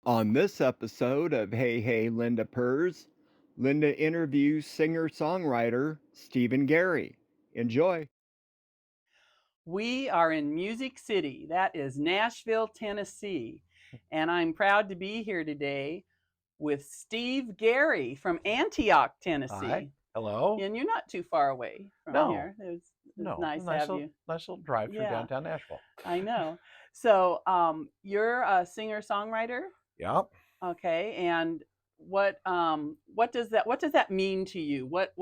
On this episode of Hey Hey Linda Purrs, Linda interviews singer-songwriter Stephen Gary. Enjoy. We are in Music City, that is Nashville, Tennessee. And I'm proud to be here today with Steve Gary from Antioch, Hi. Tennessee. Hello. And you're not too far away from No, here. It's no. nice to Nice have little, you. nice little drive through Yeah, downtown Nashville. I know. So you're a singer-songwriter, Yep. okay? And what does that mean to you? What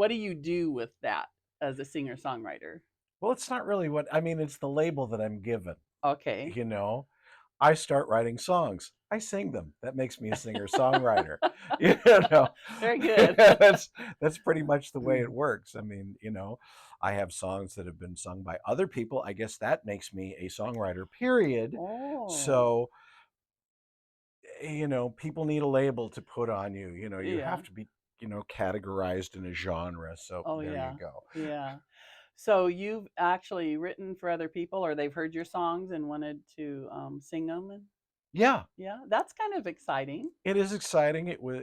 do you do with that as a singer-songwriter? Well, it's not really what I mean. It's the label that I'm given. Okay. You know, I start writing songs. I sing them. That makes me a singer-songwriter. You know, Very good. that's pretty much the way Mm. it works. I mean, I have songs that have been sung by other people. I guess that makes me a songwriter. Period. Oh, So people need a label to put on you. You yeah. have to be, categorized in a genre. So Oh, there you yeah. go. Yeah. So you've actually written for other people, or they've heard your songs and wanted to sing them, and Yeah, yeah, that's kind of exciting. it is exciting. It was,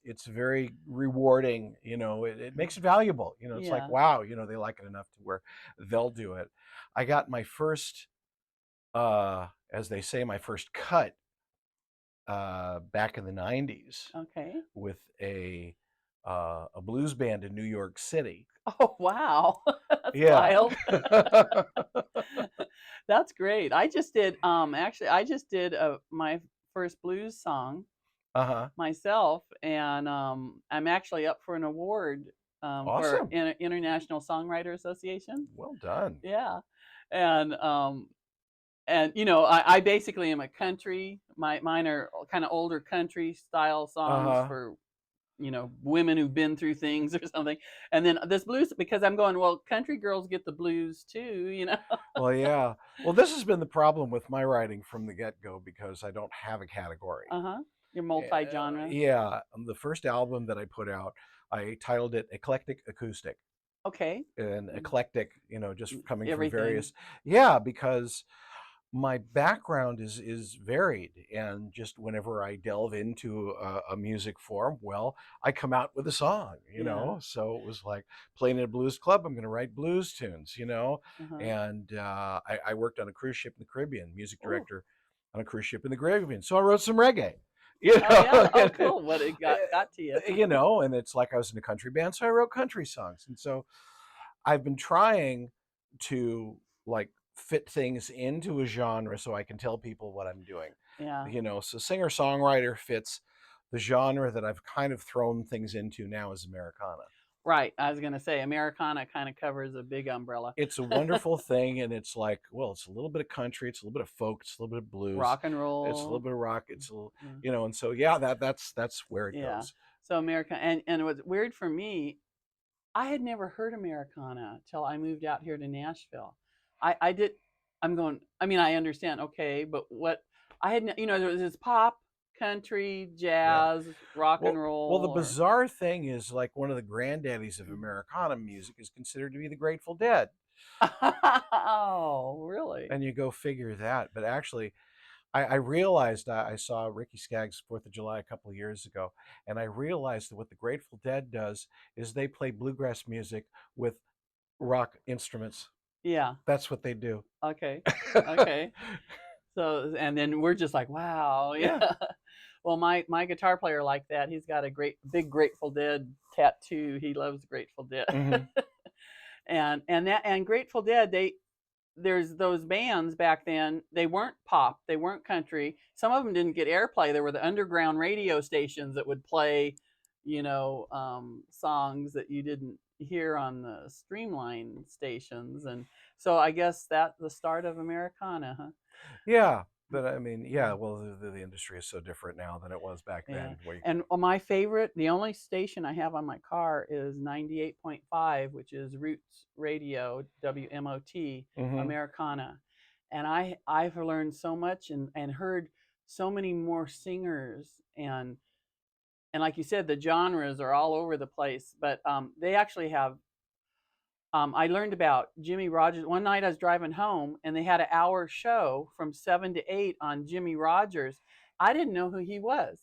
it's very rewarding. It makes it valuable. It's like, Yeah. wow, they like it enough to where they'll do it. I got my first, as they say, my first cut back in the '90s Okay. with a blues band in New York City. Oh, wow. That's Yeah. wild. That's great. I just did my first blues song Uh-huh. myself, and I'm actually up for an award for Awesome. International Songwriter Association. Well done. Yeah. And I basically am a country. Mine are kind of older country style songs Uh-huh. for women who've been through things or something. And then this blues, because I'm going, well, country girls get the blues too. Well, yeah. Well, this has been the problem with my writing from the get-go because I don't have a category. Uh-huh. You're multi-genre. Yeah, the first album that I put out, I titled it Eclectic Acoustic. Okay. And Mm, eclectic, just coming from everything. various, yeah, because my background is varied, and just whenever I delve into a music form, well, I come out with a song. Yeah. So it was like playing in a blues club, I'm going to write blues tunes. Uh-huh. And I worked on a cruise ship in the Caribbean, music Oh. director on a cruise ship in the Caribbean, so I wrote some reggae. you Oh yeah. know Oh cool. What it got to you. and it's like I was in a country band, so I wrote country songs. And so I've been trying to, like, fit things into a genre so I can tell people what I'm doing. Yeah. So singer-songwriter fits the genre that I've kind of thrown things into now as Americana. Right. I was gonna say Americana kind of covers a big umbrella. It's a wonderful thing, and it's like, well, it's a little bit of country, it's a little bit of folk, it's a little bit of blues, Rock and it's a little roll. bit of rock, it's a little, Mm, and so yeah, that's where it yeah. goes. So America, and it was weird for me. I had never heard Americana till I moved out here to Nashville. I did. I'm going. I mean, I understand. Okay, but what I had, there was this pop, country, Yeah. jazz, rock and Well, the roll, or bizarre thing is, like, one of the granddaddies of Americana music is considered to be the Grateful Dead. oh, really? And you go figure that. But actually, I realized, I saw Ricky Skaggs' 4th of July a couple of years ago, and I realized that what the Grateful Dead does is they play bluegrass music with rock instruments. Yeah. That's what they do. Okay. Okay. So, and then we're just like, wow, Yeah. yeah. Well, my guitar player like that. He's got a great big Grateful Dead tattoo. He loves Grateful Dead. Hmm. And Grateful Dead, there's those bands back then. They weren't pop, they weren't country. Some of them didn't get airplay. There were the underground radio stations that would play, songs that you didn't hear on the streamline stations, and so I guess that's the start of Americana, huh? Yeah. But I mean, yeah, well, the industry is so different now than it was back Yeah. then. Where you, And my favorite, the only station I have on my car is 98.5, which is Roots Radio, WMOT, hmm Americana. And I've learned so much and heard so many more singers, and like you said, the genres are all over the place, but they actually have I learned about Jimmy Rogers. One night I was driving home and they had an hour show from 7 to 8 on Jimmy Rogers. I didn't know who he was,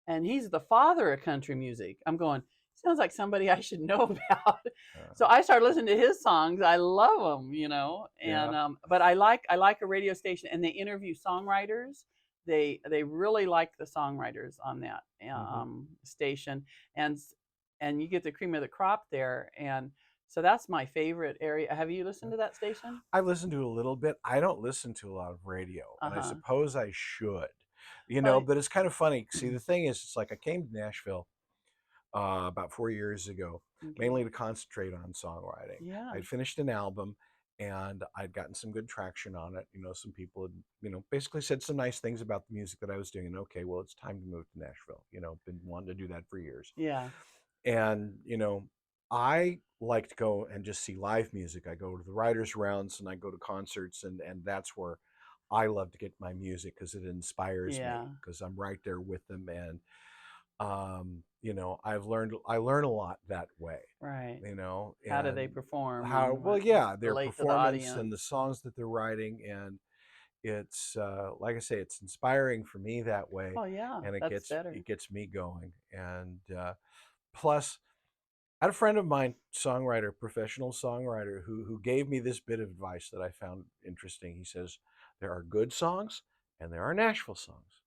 and he's the father of country music. I'm going, sounds like somebody I should know about. So I started listening to his songs. I love them, and Yeah. but I like a radio station, and they interview songwriters. They really like the songwriters on that station, and and you get the cream of the crop there, and so that's my favorite area. Have you listened to that station? I've listened to a little bit. I don't listen to a lot of radio, Uh and I huh. suppose I should, Well, but it's kind of funny. See, the thing is, it's like I came to Nashville about 4 years ago, okay. mainly to concentrate on songwriting. Yeah. I'd finished an album and I'd gotten some good traction on it. Some people had, basically said some nice things about the music that I was doing. And okay, well, it's time to move to Nashville. Been wanting to do that for years. Yeah. And, I like to go and just see live music. I go to the writers' rounds and I go to concerts, and that's where I love to get my music because it inspires me Yeah. because I'm right there with them. And I learn a lot that way, Right. How do they and perform how and well, what yeah, their relate to the performance and audience? the songs that they're writing, and it's like I say, it's inspiring for me that way, Oh yeah, and it that's gets better. it gets me going. And plus, I had a friend of mine, songwriter, professional songwriter, who gave me this bit of advice that I found interesting. He says there are good songs and there are Nashville songs.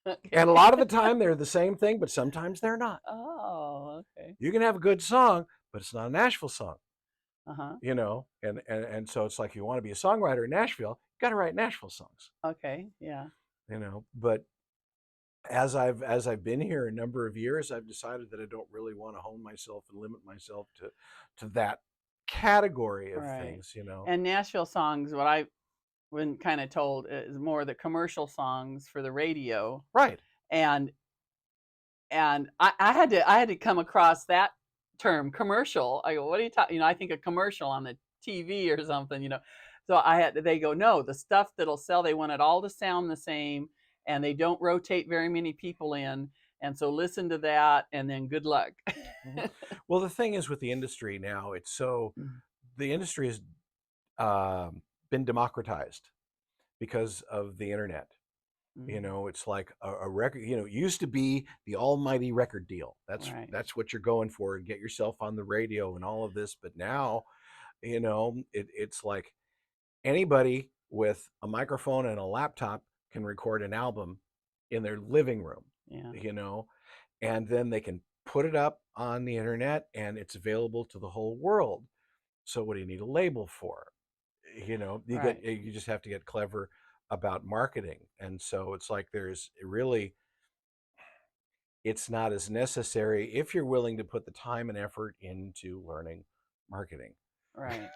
Okay. And a lot of the time they're the same thing, but sometimes they're not. Oh, okay. You can have a good song, but it's not a Nashville song, Uh-huh. and so it's like you want to be a songwriter in Nashville, you got to write Nashville songs, Okay. Yeah. But as I've been here a number of years, I've decided that I don't really want to hone myself and limit myself to that category of Right. things. And Nashville songs, what I've been kind of told is more the commercial songs for the radio. Right. And I had to come across that term commercial. I go, what are you talking? I think a commercial on the TV or something. So they go, no, the stuff that'll sell, they want it all to sound the same, and they don't rotate very many people in. And so listen to that, and then good luck. Mhm. Well, the thing is with the industry now, the industry has been democratized because of the internet. It's like a record. It used to be the almighty record deal. That's Right. that's what you're going for, and get yourself on the radio and all of this. But now, it's like anybody with a microphone and a laptop can record an album in their living room. Yeah. And then they can put it up on the internet, and it's available to the whole world. So what do you need a label for? Right. You just have to get clever about marketing. And so it's like it's not as necessary if you're willing to put the time and effort into learning marketing. Right.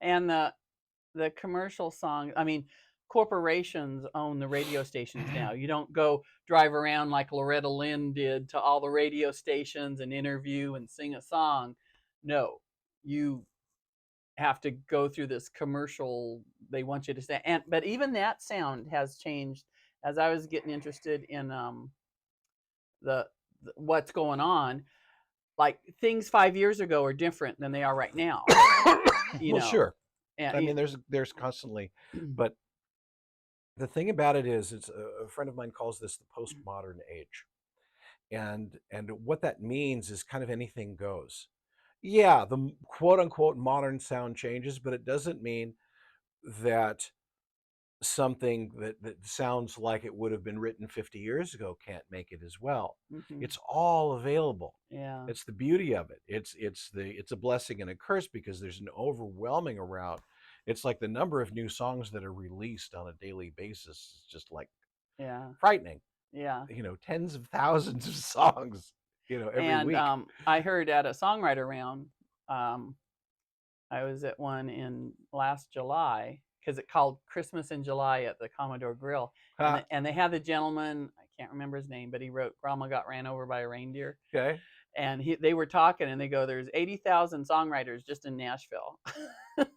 And the commercial song, I mean, corporations own the radio stations now. You don't go drive around like Loretta Lynn did to all the radio stations and interview and sing a song. No, you have to go through this commercial. They want you to say, and but even that sound has changed as I was getting interested in the what's going on. Like things 5 years ago are different than they are right now. You Well, know, sure. and I mean, there's constantly, but the thing about it is, it's a friend of mine calls this the postmodern age, and what that means is kind of anything goes. Yeah, the quote unquote modern sound changes, but it doesn't mean that something that sounds like it would have been written 50 years ago can't make it as well. Mhm. It's all available. Yeah. It's the beauty of it. It's a blessing and a curse because there's an overwhelming around. It's like the number of new songs that are released on a daily basis is just like Yeah. frightening. Yeah. Tens of thousands of songs, every And week. I heard at a songwriter round, um, I was at one in last July because it called Christmas in July at the Commodore Grill, and Ha, they had the gentleman, I can't remember his name, but he wrote "Grandma Got Ran Over by a Reindeer," okay. and they were talking, and they go, "There's 80,000 songwriters just in Nashville." That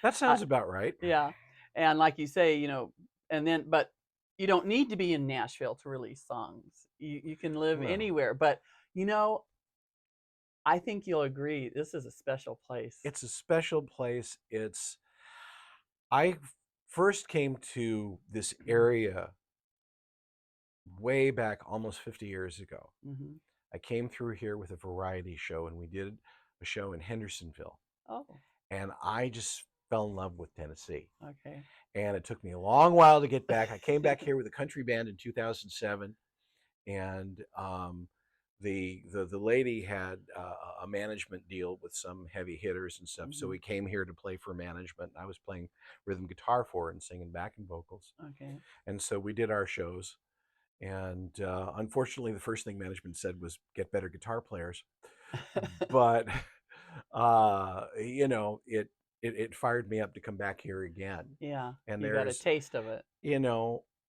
I, sounds about right. yeah, and like you say, and then but you don't need to be in Nashville to release songs. You can live Well, anywhere, but you know I think you'll agree this is a special place. it's a special place. I first came to this area way back almost 50 years ago. Mm-hmm. I came through here with a variety show, and we did a show in Hendersonville, Oh, and I just fell in love with Tennessee. okay. And it took me a long while to get back. I came back here with a country band in 2007, and the lady had a management deal with some heavy hitters and stuff. So Mm-hmm. we came here to play for management. I was playing rhythm guitar for her and singing backing vocals. Okay. And so we did our shows. And unfortunately, the first thing management said was get better guitar players. But it fired me up to come back here again. Yeah, And you got a there's, taste of it.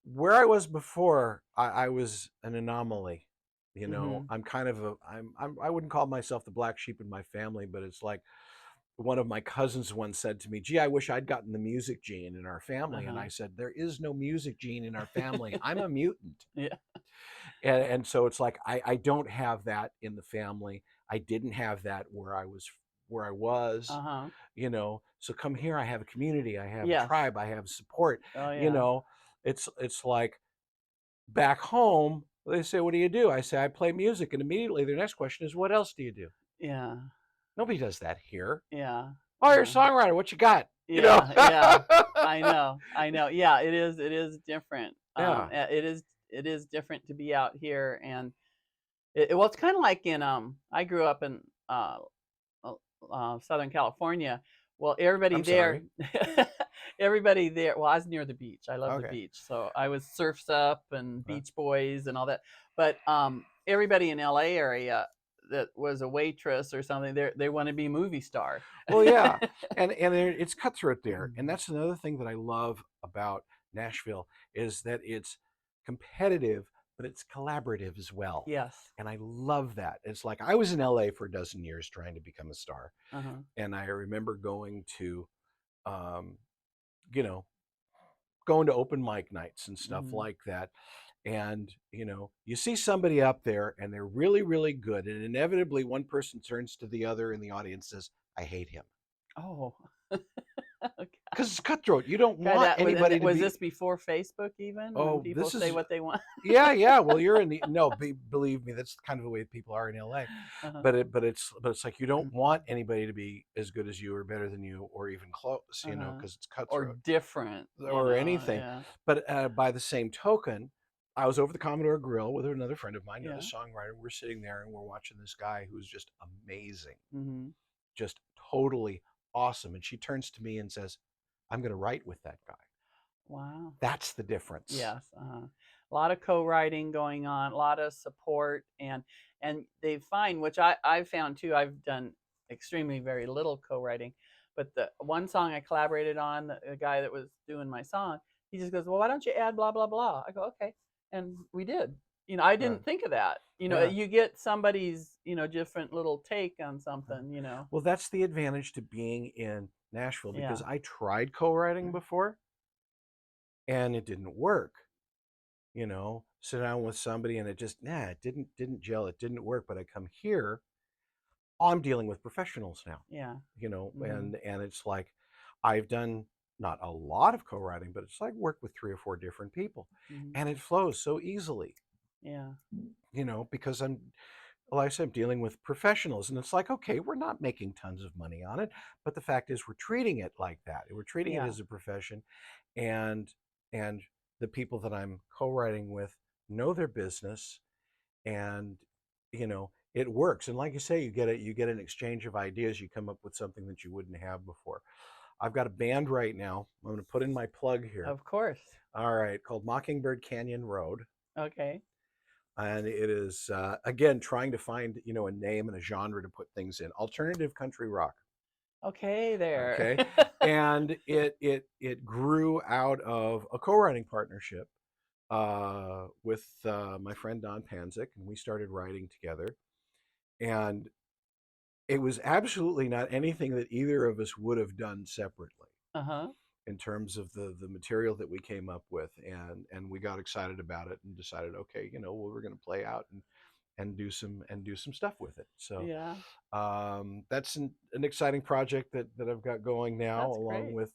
where I was before, I was an anomaly. Mm-hmm. I'm kind of I wouldn't call myself the black sheep in my family, but it's like one of my cousins once said to me, "Gee, I wish I'd gotten the music gene in our family." And Uh-huh. I said, "There is no music gene in our family. I'm a mutant." Yeah. And so it's like I don't have that in the family. I didn't have that where I was, Uh-huh. So come here, I have a community, I have a Yes. tribe, I have support. Oh you yeah. know it's like back home they say, what do you do? I say, I play music, and immediately their next question is, what else do you do? Yeah. Nobody does that here. Yeah. Oh, you're a Yeah. songwriter, what you got? Yeah. Yeah. I know. I know. Yeah, it is. It is different. Yeah. It is. It is different to be out here, and well, it's kind of like in I grew up in uh, Southern California. Well, everybody I'm there, sorry. everybody there. Well, I was near the beach. I love the Okay. beach, so I was Surfs Up and Huh? Beach Boys and all that. But everybody in LA area that was a waitress or something, they want to be movie star. Well, yeah, and it's cutthroat there, and that's another thing that I love about Nashville is that it's competitive, but it's collaborative as well, Yes. and I love that. It's like I was in LA for a dozen years trying to become a star, Uh-huh. and I remember um, you know, going to open mic nights and stuff Mm-hmm. like that. And, you see somebody up there and they're really, really good. And inevitably, one person turns to the other in the audience and says, I hate him. Oh. Okay. Because it's cutthroat. You don't God, want and anybody to was be, this before Facebook even when oh, people this say is, what they want? yeah. Well, you're in the, no, believe me, that's kind of the way people are in LA. Uh-huh. But it's like you don't want anybody to be as good as you or better than you or even close, Uh-huh. because it's Or cutthroat. different, Or anything. yeah. But by the same token, I was over the Commodore Grill with another friend of mine, another Yeah. songwriter. We're sitting there and we're watching this guy who's just amazing, Mm-hmm. just totally awesome. And she turns to me and says, I'm going to write with that guy. Wow. That's the difference. Yes. Uh-huh. A lot of co-writing going on, a lot of support, and they find, which I've found too. I've done extremely very little co-writing, but the one song I collaborated on, the guy that was doing my song, he just goes, "Well, why don't you add blah blah blah?" I go, "Okay," and we did. I Right. didn't think of that. Yeah. You get somebody's different little take on something. Well, that's the advantage to being in Nashville, because Yeah. I tried co-writing before and it didn't work. Sit down with somebody and it just, it didn't gel, it didn't work. But I come here, I'm dealing with professionals now, Yeah. Mm-hmm. and it's like I've done not a lot of co-writing, but it's like work with 3 or 4 different people, Mm-hmm. and it flows so easily, Yeah. because like I said, I'm dealing with professionals, and it's like, okay, we're not making tons of money on it, but the fact is we're treating it like that. We're treating it Yeah. as a profession, and and the people that I'm co-writing with know their business, and it works. And like you say, you get an exchange of ideas, you come up with something that you wouldn't have before. I've got a band right now, I'm going to put in my plug here, Of course. all right, called Mockingbird Canyon Road. Okay. And it is again trying to find a name and a genre to put things in. Alternative country rock. Okay, there. Okay. And it grew out of a co-writing partnership with my friend Don Panzik, and we started writing together. And it was absolutely not anything that either of us would have done separately Uh-huh. in terms of the material that we came up with, and we got excited about it and decided, okay, well, we're going to play out and do some stuff with it. So Yeah, that's an exciting project that I've got going now, that's along great. with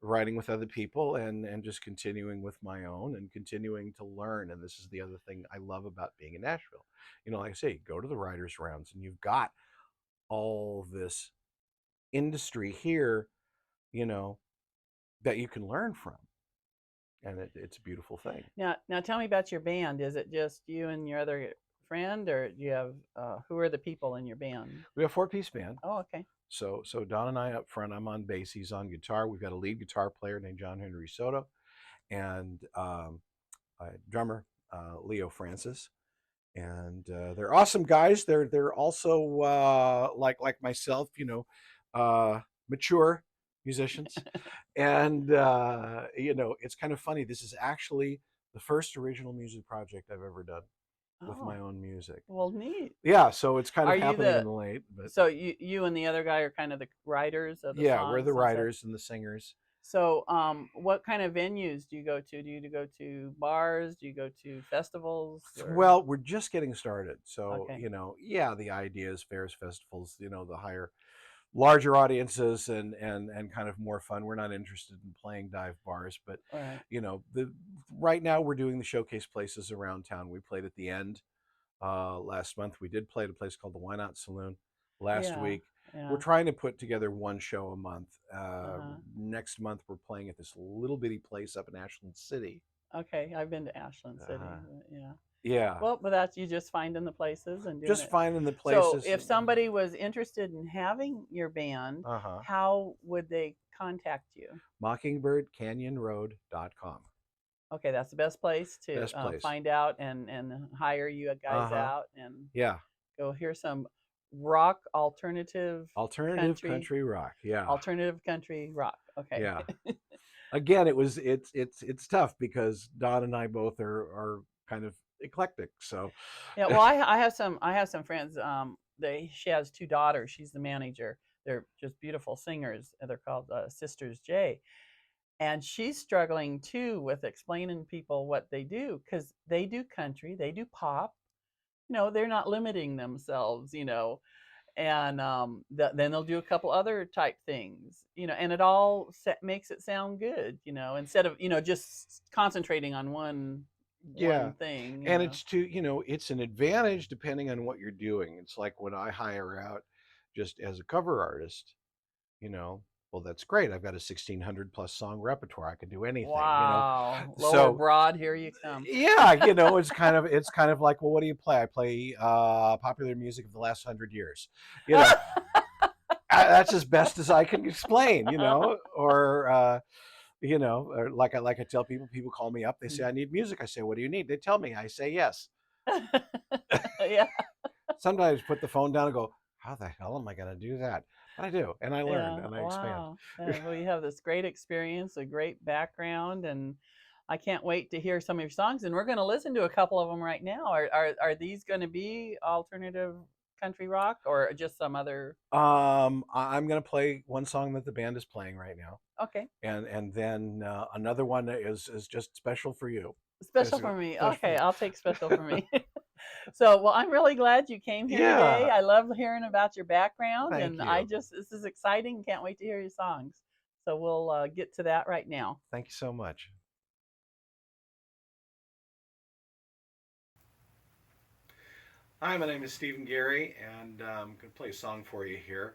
writing with other people and just continuing with my own and continuing to learn. And this is the other thing I love about being in Nashville. Like I say, you go to the writers' rounds and you've got all this industry here, you know, that you can learn from. And it's a beautiful thing. Now tell me about your band. Is it just you and your other friend, or do you have who are the people in your band? We have a 4-piece band. Oh, okay. So Don and I up front. I'm on bass. He's on guitar. We've got a lead guitar player named John Henry Soto, and a drummer Leo Francis. And they're awesome guys. They're also like myself, mature musicians. And it's kind of funny. This is actually the first original music project I've ever done with my own music. Well, neat. Yeah, so it's kind of Are you happening the- in the late. But So you and the other guy are kind of the writers of the yeah, songs we're the and stuff? writers and the singers. So what kind of venues do you go to? Do you go to bars? Do you go to festivals? Or... Well, we're just getting started. So, Okay. the idea is fairs, festivals, the higher, larger audiences and kind of more fun. We're not interested in playing dive bars, but All right. right now we're doing the showcase places around town. We played at the End last month. We did play at a place called the Why Not Saloon last week. Yeah. We're trying to put together one show a month. Next month we're playing at this little bitty place up in Ashland City. Okay, I've been to Ashland City. Yeah. Yeah. Well, but that's you just finding the places and doing just it. finding the places. So if somebody was interested in having your band, how would they contact you? mockingbirdcanyonroad.com. Okay, that's the best place to find out and hire you guys out and go hear some rock alternative country rock. Yeah. Alternative country rock. Okay. Yeah. Again, it's tough because Don and I both are kind of eclectic. So yeah, well, I have some friends. She has 2 daughters. She's the manager. They're just beautiful singers. They're called Sisters J. And she's struggling too with explaining people what they do, because they do country, they do pop. They're not limiting themselves. And then they'll do a couple other type things. And it all makes it sound good. Instead of just concentrating on one thing. And it's an advantage depending on what you're doing. It's like when I hire out just as a cover artist, well, that's great. I've got a 1,600 plus song repertoire. I can do anything. Wow. Lower so broad, here you come. Yeah, it's kind of like, well, what do you play? I play popular music of the last 100 years. That's as best as I can explain. Or like I tell people call me up. They say, I need music. I say, what do you need? They tell me. I say, yes. Yeah. Sometimes put the phone down and go, how the hell am I going to do that? But I do, and I learn, and I expand. Well, you have this great experience, a great background, and I can't wait to hear some of your songs. And we're going to listen to a couple of them right now. Are these going to be alternative country rock or just some other? I'm going to play one song that the band is playing right now. Okay. And then another one is just special for you. Special for me. Okay, I'll take special for me. So, well, I'm really glad you came here today. I love hearing about your background. Thank you. This is exciting. Can't wait to hear your songs. So we'll get to that right now. Thank you so much. Hi, my name is Stephen Gary, and I'm going to play a song for you here.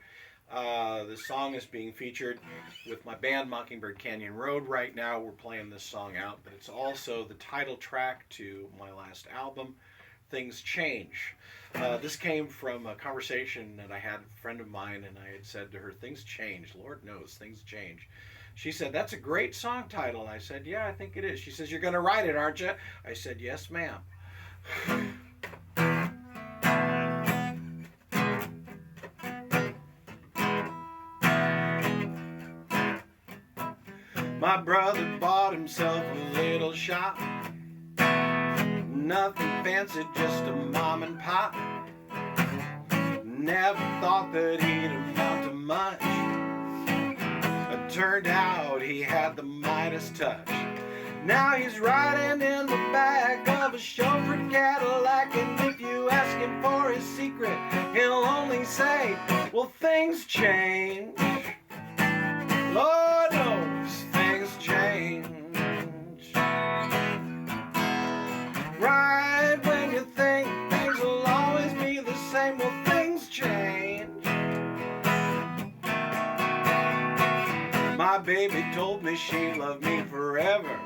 This song is being featured with my band Mockingbird Canyon Road right now. We're playing this song out, but it's also the title track to my last album, Things Change. This came from a conversation that I had with a friend of mine, and I had said to her, things change. Lord knows, things change. She said, that's a great song title. I said, yeah, I think it is. She says, you're going to write it, aren't you? I said, yes, ma'am. My brother bought himself a little shop. Nothing fancy, just a mom and pop. Never thought that he'd amount to much. It turned out he had the Midas touch. Now he's riding in the back of a chauffeur Cadillac, and if you ask him for his secret, he'll only say, well, things change. Lord knows things baby told me she loved me forever.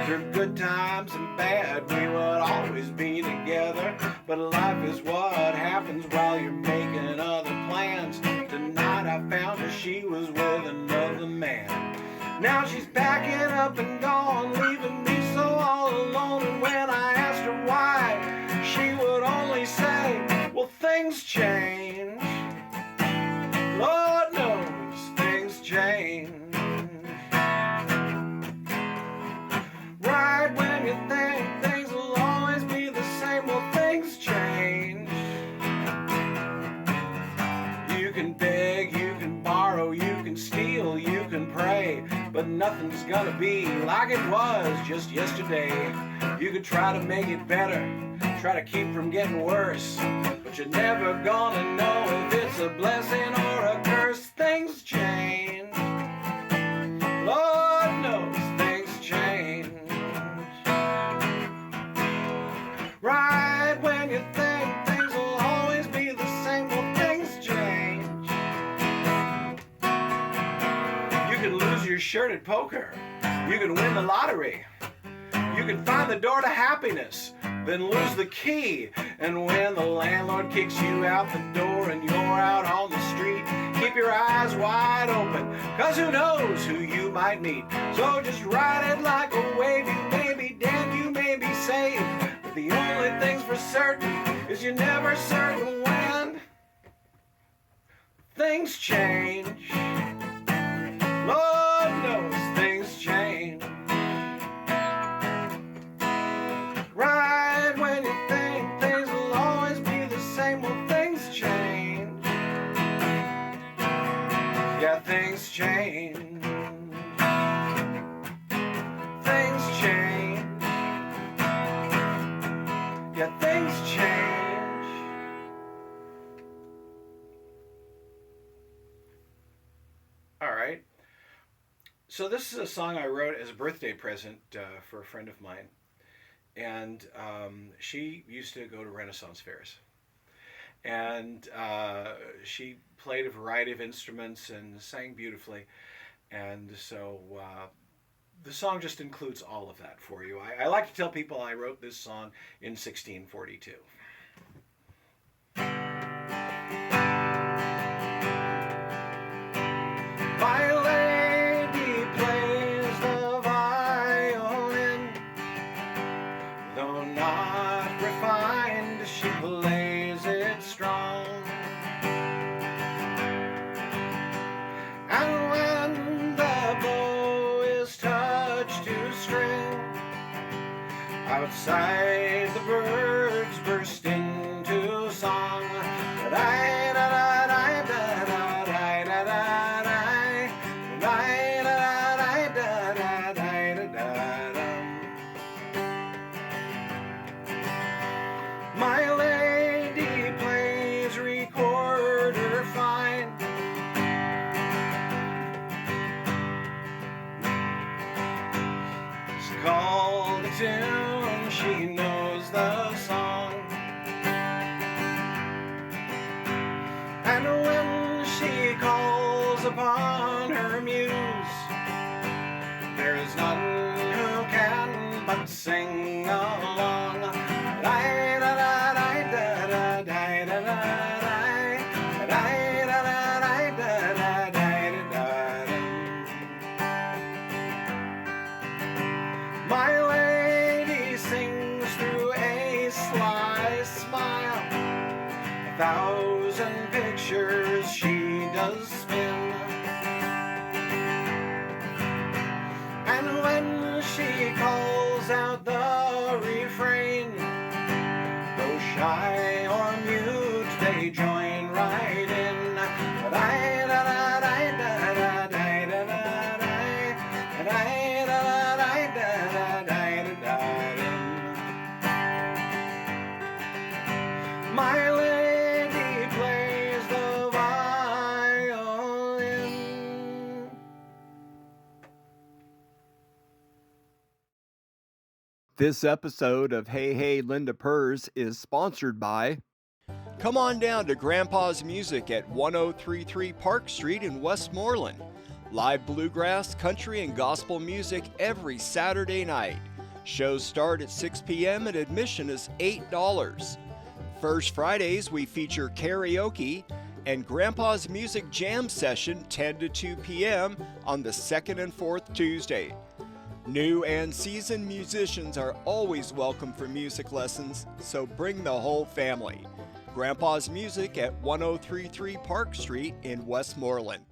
Through good times and bad, we would always be together. But life is what happens while you're making other plans. Tonight I found her, she was with another man. Now she's packing up and gone, leaving me so all alone. And when I asked her why, she would only say, well, things change. Lord knows things change. Right when you think things will always be the same, well, things change. You can beg, you can borrow, you can steal, you can pray, but nothing's gonna be like it was just yesterday. You could try to make it better, try to keep from getting worse, but you're never gonna know if it's a blessing or a curse. Things change. Lord knows things change. Right when you think things will always be the same, well, things change. You can lose your shirt at poker. You can win the lottery. You can find the door to happiness, then lose the key. And when the landlord kicks you out the door and you're out on the street, keep your eyes wide open, cause who knows who you might meet. So just ride it like a wave. You may be dead, you may be saved, but the only thing's for certain is you're never certain when things change. Lord knows things change. Right when you think things will always be the same, well, things change. Yeah, things change. Things change. Yeah, things change. All right. So this is a song I wrote as a birthday present for a friend of mine. And she used to go to Renaissance fairs. And she played a variety of instruments and sang beautifully. And so the song just includes all of that for you. I like to tell people I wrote this song in 1642. My lady plays the violin, though not refined, she plays it strong. And when the bow is touched to string, outside the birds burst into song. My lady plays recorder fine, it's called a tune, she knows the song. And when she calls upon her muse, there is none who can but sing along. My lady sings through a sly smile, 1,000 pictures she does spin. And when she calls out the refrain, though shy or mute, they join right in. My lady plays the violin. This episode of Hey Hey Linda Purrs is sponsored by. Come on down to Grandpa's Music at 1033 Park Street in Westmoreland. Live bluegrass, country, and gospel music every Saturday night. Shows start at 6 p.m. and admission is $8. First Fridays, we feature karaoke and Grandpa's Music Jam Session 10 to 2 p.m. on the second and fourth Tuesday. New and seasoned musicians are always welcome for music lessons, so bring the whole family. Grandpa's Music at 1033 Park Street in Westmoreland.